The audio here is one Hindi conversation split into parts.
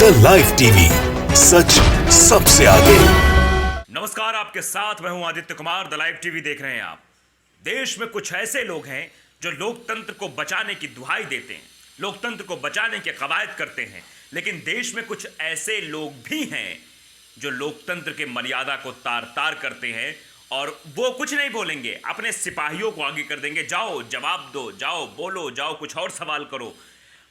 द लाइव टीवी, सच सबसे आगे। नमस्कार, आपके साथ मैं हूं Aditya Kumar. The live TV देख रहे हैं आप। देश में कुछ ऐसे लोग हैं जो लोकतंत्र को बचाने की दुहाई देते हैं, लोकतंत्र को बचाने के कवायद करते हैं, लेकिन देश में कुछ ऐसे लोग भी हैं जो लोकतंत्र के मर्यादा को तार तार करते हैं और वो कुछ नहीं बोलेंगे, अपने सिपाहियों को आगे कर देंगे। जाओ जवाब दो, जाओ बोलो, जाओ कुछ और सवाल करो।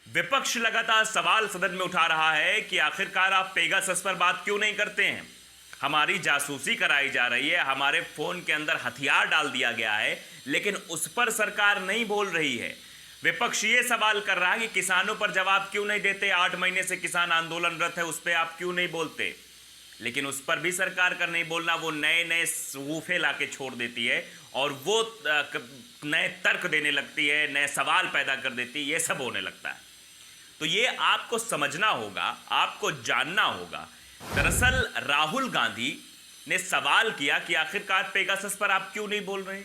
विपक्ष लगातार सवाल सदन में उठा रहा है कि आखिरकार आप पेगासस पर बात क्यों नहीं करते हैं। हमारी जासूसी कराई जा रही है, हमारे फोन के अंदर हथियार डाल दिया गया है, लेकिन उस पर सरकार नहीं बोल रही है। विपक्ष ये सवाल कर रहा है कि किसानों पर जवाब क्यों नहीं देते, 8 महीने से किसान आंदोलनरत है, उस पर आप क्यों नहीं बोलते। लेकिन उस पर भी सरकार का नहीं बोलना, वो नए नए सूफे ला के छोड़ देती है और वो नए तर्क देने लगती है, नए सवाल पैदा कर देती है, ये सब होने लगता है। तो ये आपको समझना होगा, आपको जानना होगा। दरअसल राहुल गांधी ने सवाल किया कि आखिरकार पेगासस पर आप क्यों नहीं बोल रहे,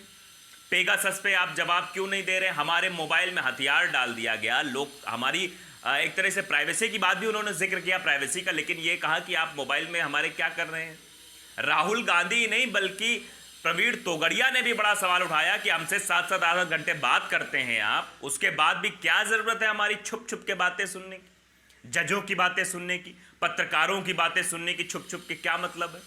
पेगासस पे आप जवाब क्यों नहीं दे रहे। हमारे मोबाइल में हथियार डाल दिया गया, लोग हमारी एक तरह से प्राइवेसी की बात भी उन्होंने जिक्र किया, प्राइवेसी का, लेकिन ये कहा कि आप मोबाइल में हमारे क्या कर रहे हैं। राहुल गांधी नहीं बल्कि प्रवीण तोगड़िया ने भी बड़ा सवाल उठाया कि हमसे 7-7 8 घंटे बात करते हैं आप, उसके बाद भी क्या जरूरत है हमारी छुप छुप के बातें सुनने की, जजों की बातें सुनने की, पत्रकारों की बातें सुनने की, छुप छुप के क्या मतलब है।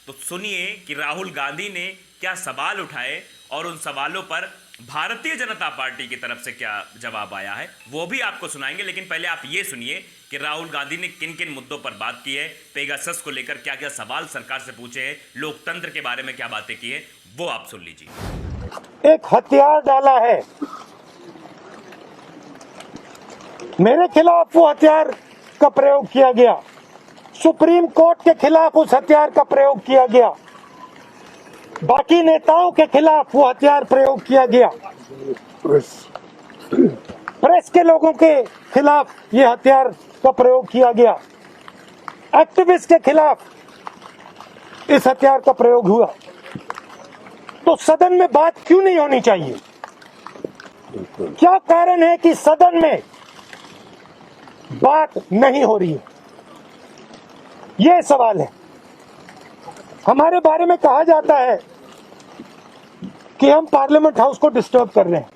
तो सुनिए कि राहुल गांधी ने क्या सवाल उठाए और उन सवालों पर भारतीय जनता पार्टी की तरफ से क्या जवाब आया है, वो भी आपको सुनाएंगे। लेकिन पहले आप ये सुनिए कि राहुल गांधी ने किन किन मुद्दों पर बात की है, पेगासस को लेकर क्या क्या सवाल सरकार से पूछे हैं, लोकतंत्र के बारे में क्या बातें की है, वो आप सुन लीजिए। एक हथियार डाला है मेरे खिलाफ, वो हथियार का प्रयोग किया गया, सुप्रीम कोर्ट के खिलाफ उस हथियार का प्रयोग किया गया, बाकी नेताओं के खिलाफ वो हथियार प्रयोग किया गया, प्रेस के लोगों के खिलाफ ये हथियार का प्रयोग किया गया, एक्टिविस्ट के खिलाफ इस हथियार का प्रयोग हुआ। तो सदन में बात क्यों नहीं होनी चाहिए? क्या कारण है कि सदन में बात नहीं हो रही है? यह सवाल है। हमारे बारे में कहा जाता है कि हम पार्लियामेंट हाउस को डिस्टर्ब कर रहे हैं।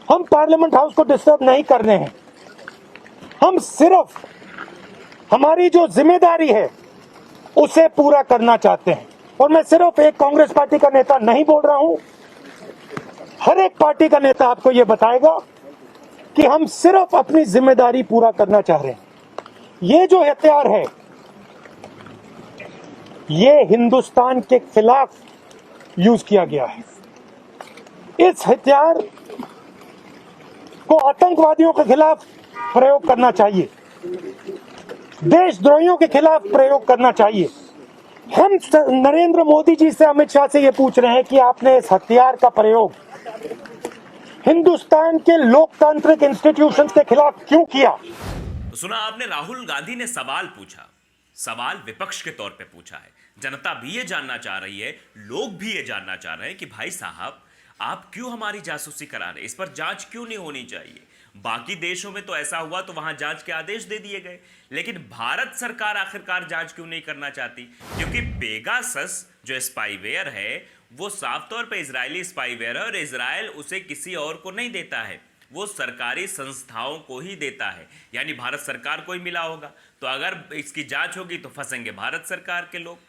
हम पार्लियामेंट हाउस को डिस्टर्ब नहीं कर रहे हैं, हम सिर्फ हमारी जो जिम्मेदारी है उसे पूरा करना चाहते हैं। और मैं सिर्फ एक कांग्रेस पार्टी का नेता नहीं बोल रहा हूं, हर एक पार्टी का नेता आपको यह बताएगा कि हम सिर्फ अपनी जिम्मेदारी पूरा करना चाह रहे हैं। ये जो हथियार है ये हिंदुस्तान के खिलाफ यूज किया गया है। इस हथियार को आतंकवादियों के खिलाफ प्रयोग करना चाहिए, देशद्रोहियों के खिलाफ प्रयोग करना चाहिए। हम नरेंद्र मोदी जी से, अमित शाह से ये पूछ रहे हैं कि आपने इस हथियार का प्रयोग हिंदुस्तान के लोकतांत्रिक इंस्टीट्यूशंस के खिलाफ क्यों किया? सुना आपने, राहुल गांधी ने सवाल पूछा, सवाल विपक्ष के तौर पे पूछा है। जनता भी ये जानना चाह रही है, लोग भी ये जानना चाह रहे हैं कि भाई साहब आप क्यों हमारी जासूसी करा रहे, इस पर जांच क्यों नहीं होनी चाहिए। बाकी देशों में तो ऐसा हुआ तो वहां जांच के आदेश दे दिए गए, लेकिन भारत सरकार आखिरकार जांच क्यों नहीं करना चाहती? क्योंकि पेगासस जो स्पाईवेयर है वो साफ तौर पे इजरायली स्पाईवेयर है और इजराइल उसे किसी और को नहीं देता है, वो सरकारी संस्थाओं को ही देता है, यानी भारत सरकार को ही मिला होगा। तो अगर इसकी जांच होगी तो फंसेंगे भारत सरकार के लोग,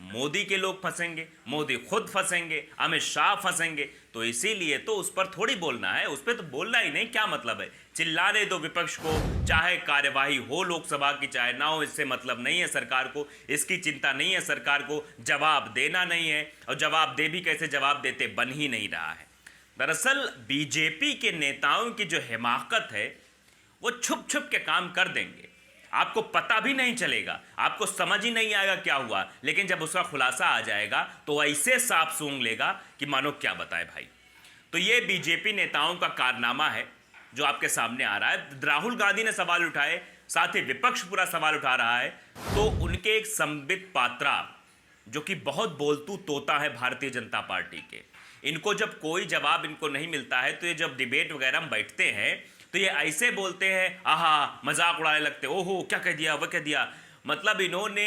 मोदी के लोग फंसेंगे, मोदी खुद फंसेंगे, अमित शाह फंसेंगे। तो इसीलिए तो उस पर थोड़ी बोलना है, उस पर तो बोलना ही नहीं, क्या मतलब है? चिल्लाने दो विपक्ष को, चाहे कार्यवाही हो लोकसभा की चाहे ना हो, इससे मतलब नहीं है सरकार को, इसकी चिंता नहीं है सरकार को, जवाब देना नहीं है, और जवाब दे भी कैसे, जवाब देते बन ही नहीं रहा है। दरअसल बीजेपी के नेताओं की जो हिमाकत है वो छुप छुप के काम कर देंगे, आपको पता भी नहीं चलेगा, आपको समझ ही नहीं आएगा क्या हुआ, लेकिन जब उसका खुलासा आ जाएगा तो ऐसे साफ सूंघ लेगा कि मानो क्या बताए भाई। तो ये बीजेपी नेताओं का कारनामा है जो आपके सामने आ रहा है। राहुल गांधी ने सवाल उठाए, साथ ही विपक्ष पूरा सवाल उठा रहा है। तो उनके एक संबित पात्रा जो कि बहुत बोलतू तोता है भारतीय जनता पार्टी के, इनको जब कोई जवाब इनको नहीं मिलता है तो ये जब डिबेट वगैरह में बैठते हैं तो ये ऐसे बोलते हैं, आहा मजाक उड़ाने लगते, ओहो क्या कह दिया वह कह दिया। मतलब इन्होंने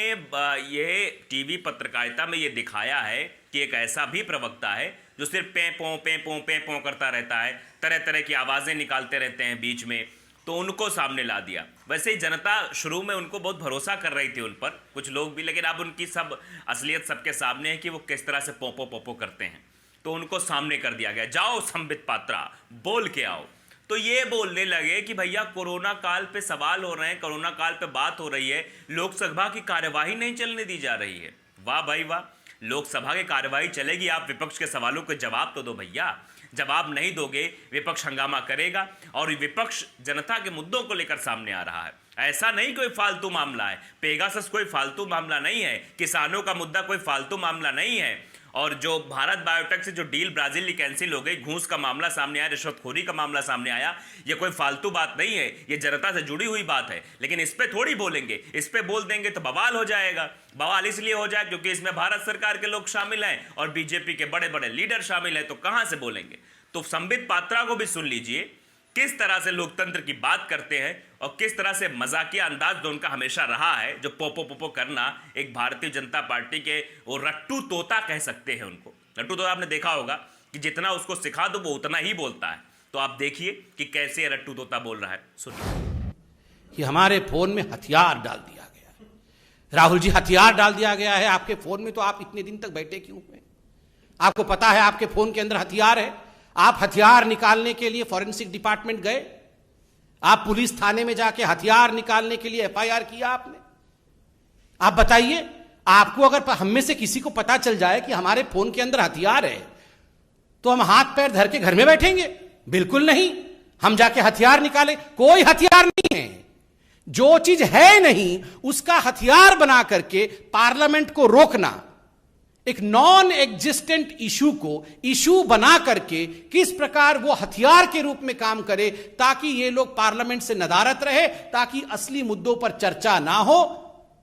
ये टीवी पत्रकारिता में ये दिखाया है कि एक ऐसा भी प्रवक्ता है जो सिर्फ पे पों करता रहता है, तरह तरह की आवाज़ें निकालते रहते हैं बीच में, तो उनको सामने ला दिया। वैसे ही जनता शुरू में उनको बहुत भरोसा कर रही थी उन पर, कुछ लोग भी, लेकिन अब उनकी सब असलियत सबके सामने है कि वो किस तरह से पोपो करते हैं, तो उनको सामने कर दिया गया, जाओ संबित पात्रा बोल के आओ। तो ये बोलने लगे कि भैया कोरोना काल पे सवाल हो रहे हैं, कोरोना काल पे बात हो रही है, लोकसभा की कार्यवाही नहीं चलने दी जा रही है। वाह भाई वाह, लोकसभा की कार्यवाही चलेगी, आप विपक्ष के सवालों के जवाब तो दो भैया। जवाब नहीं दोगे विपक्ष हंगामा करेगा, और विपक्ष जनता के मुद्दों को लेकर सामने आ रहा है। ऐसा नहीं कोई फालतू मामला है, पेगासस कोई फालतू मामला नहीं है, किसानों का मुद्दा कोई फालतू मामला नहीं है, और जो भारत बायोटेक से जो डील ब्राजील की कैंसिल हो गई, घूस का मामला सामने आया, रिश्वतखोरी का मामला सामने आया, ये कोई फालतू बात नहीं है, ये जनता से जुड़ी हुई बात है। लेकिन इस पे थोड़ी बोलेंगे, इस पे बोल देंगे तो बवाल हो जाएगा। बवाल इसलिए हो जाए क्योंकि इसमें भारत सरकार के लोग शामिल हैं और बीजेपी के बड़े बड़े लीडर शामिल हैं, तो कहां से बोलेंगे। तो संबित पात्रा को भी सुन लीजिए किस तरह से लोकतंत्र की बात करते हैं और किस तरह से मजाकिया अंदाज जो उनका हमेशा रहा है, जो पोपो करना, एक भारतीय जनता पार्टी के वो रट्टू तोता कह सकते हैं उनको। रट्टू तोता आपने देखा होगा कि जितना उसको सिखा दो वो उतना ही बोलता है। तो आप देखिए कि कैसे ये रट्टू तोता बोल रहा है, सुनिए। कि हमारे फोन में हथियार डाल दिया गया है। राहुल जी, हथियार डाल दिया गया है आपके फोन में, तो आप इतने दिन तक बैठे क्यों हुए? आपको पता है आपके फोन के अंदर हथियार है। आप हथियार निकालने के लिए फॉरेंसिक डिपार्टमेंट गए, आप पुलिस थाने में जाके हथियार निकालने के लिए एफआईआर किया आपने? आप बताइए, आपको अगर हम में से किसी को पता चल जाए कि हमारे फोन के अंदर हथियार है, तो हम हाथ पैर धर के घर में बैठेंगे? बिल्कुल नहीं। हम जाके हथियार निकाले? कोई हथियार नहीं है। जो चीज है नहीं उसका हथियार बना करके पार्लियामेंट को रोकना, एक नॉन एग्जिस्टेंट इशू को इशू बना करके किस प्रकार वो हथियार के रूप में काम करे, ताकि ये लोग पार्लियामेंट से नदारत रहे, ताकि असली मुद्दों पर चर्चा ना हो,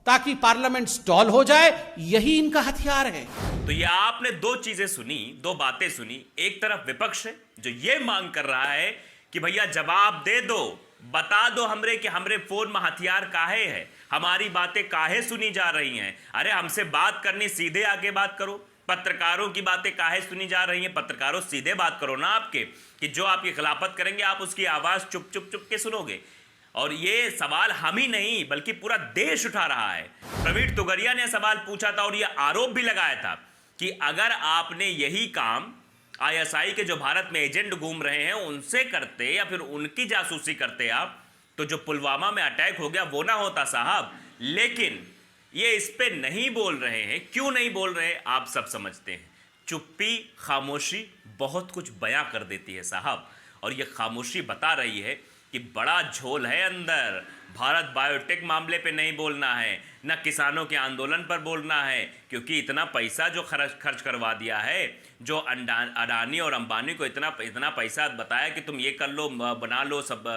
ताकि पार्लियामेंट स्टॉल हो जाए, यही इनका हथियार है। तो ये आपने दो चीजें सुनी, दो बातें सुनी। एक तरफ विपक्ष है जो ये मांग कर रहा है कि भैया जवाब दे दो, बता दो हमरे कि हमरे फोन में हथियार काहे है, हमारी बातें काहे सुनी जा रही हैं। अरे हमसे बात करनी, सीधे आके बात करो। पत्रकारों की बातें काहे सुनी जा रही हैं? पत्रकारों सीधे बात करो ना आपके, कि जो आपकी खिलाफत करेंगे आप उसकी आवाज चुप चुप चुप के सुनोगे। और ये सवाल हम ही नहीं बल्कि पूरा देश उठा रहा है। प्रवीण तोगड़िया ने सवाल पूछा था और यह आरोप भी लगाया था कि अगर आपने यही काम आईएसआई के जो भारत में एजेंट घूम रहे हैं उनसे करते या फिर उनकी जासूसी करते आप, तो जो पुलवामा में अटैक हो गया वो ना होता साहब। लेकिन ये इस पे नहीं बोल रहे हैं। क्यों नहीं बोल रहे आप सब समझते हैं। चुप्पी, खामोशी बहुत कुछ बयां कर देती है साहब, और ये खामोशी बता रही है कि बड़ा झोल है अंदर। भारत बायोटेक मामले पे नहीं बोलना है, न किसानों के आंदोलन पर बोलना है, क्योंकि इतना पैसा जो खर्च करवा दिया है, जो अडानी और अंबानी को इतना पैसा बताया कि तुम ये कर लो, बना लो, सब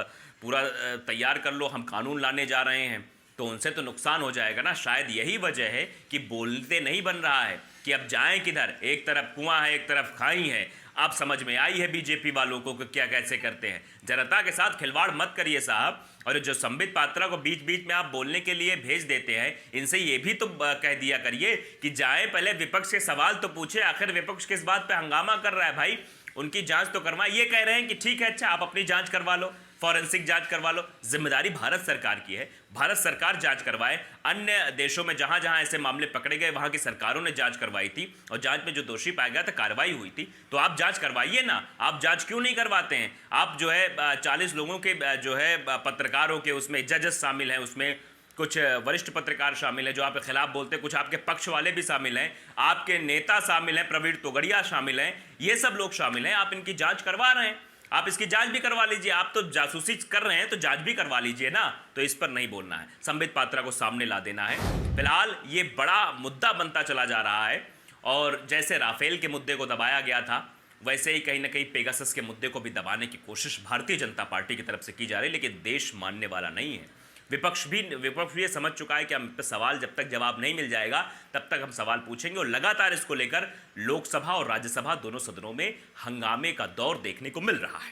पूरा तैयार कर लो, हम कानून लाने जा रहे हैं, तो उनसे तो नुकसान हो जाएगा ना। शायद यही वजह है कि बोलते नहीं बन रहा है कि अब जाएं किधर। एक तरफ कुआं है, एक तरफ खाई है। अब समझ में आई है बीजेपी वालों को कि क्या कैसे करते हैं। जनता के साथ खिलवाड़ मत करिए साहब। और जो संबित पात्रा को बीच बीच में आप बोलने के लिए भेज देते हैं, इनसे ये भी तो कह दिया करिए कि जाए पहले विपक्ष के सवाल तो पूछे, आखिर विपक्ष किस बात पे हंगामा कर रहा है भाई, उनकी जांच तो करवाए। ये कह रहे हैं कि ठीक है, अच्छा आप अपनी जांच करवा लो, फॉरेंसिक जांच करवा लो। जिम्मेदारी भारत सरकार की है, भारत सरकार जांच करवाए। अन्य देशों में जहां जहां ऐसे मामले पकड़े गए वहां की सरकारों ने जांच करवाई थी और जांच में जो दोषी पाया गया था कार्रवाई हुई थी। तो आप जांच करवाइए ना। आप जांच क्यों नहीं करवाते हैं? आप जो है 40 लोगों के जो है पत्रकारों के, उसमें जजेस शामिल हैं, उसमें कुछ वरिष्ठ पत्रकार शामिल हैं जो आपके खिलाफ बोलते हैं, कुछ आपके पक्ष वाले भी शामिल हैं, आपके नेता शामिल हैं, प्रवीण तोगड़िया शामिल हैं, ये सब लोग शामिल हैं। आप इनकी जांच करवा रहे हैं, आप इसकी जांच भी करवा लीजिए। आप तो जासूसी कर रहे हैं तो जांच भी करवा लीजिए ना। तो इस पर नहीं बोलना है, संबित पात्रा को सामने ला देना है। फिलहाल ये बड़ा मुद्दा बनता चला जा रहा है, और जैसे राफेल के मुद्दे को दबाया गया था वैसे ही कहीं ना कहीं पेगासस के मुद्दे को भी दबाने की कोशिश भारतीय जनता पार्टी की तरफ से की जा रही है। लेकिन देश मानने वाला नहीं है। विपक्ष भी ये समझ चुका है कि हम पे सवाल जब तक जवाब नहीं मिल जाएगा तब तक हम सवाल पूछेंगे, और लगातार इसको लेकर लोकसभा और राज्यसभा दोनों सदनों में हंगामे का दौर देखने को मिल रहा है।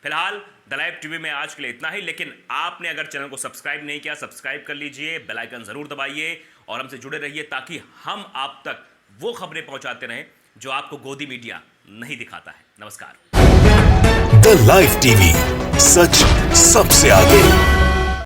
फिलहाल द लाइव टीवी में आज के लिए इतना ही, लेकिन आपने अगर चैनल को सब्सक्राइब नहीं किया, सब्सक्राइब कर लीजिए, बेल आइकन जरूर दबाइए और हमसे जुड़े रहिए ताकि हम आप तक वो खबरें पहुंचाते रहें जो आपको गोदी मीडिया नहीं दिखाता है। नमस्कार। द लाइव टीवी, सच सबसे आगे।